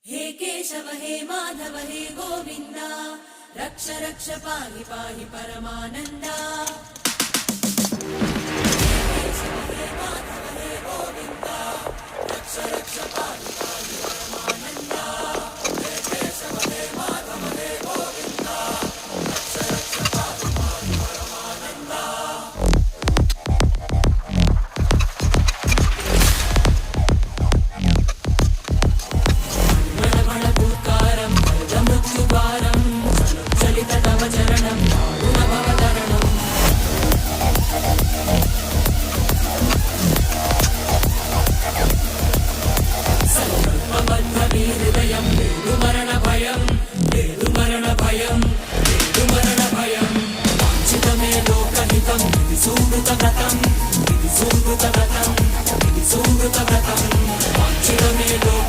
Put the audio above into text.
हे केशव हे माधव हे गोविन्द रक्ष रक्ष पाहि पाहि परमानन्दा। हे केशव हे माधव हे गोविन्द रक्ष रक्ष पाहि पाहि परमानन्दा। हे केशव हे माधव हे गोविन्द रक्ष रक्ष पाहि पाहि परमानन्दा। Sumruta Gatam,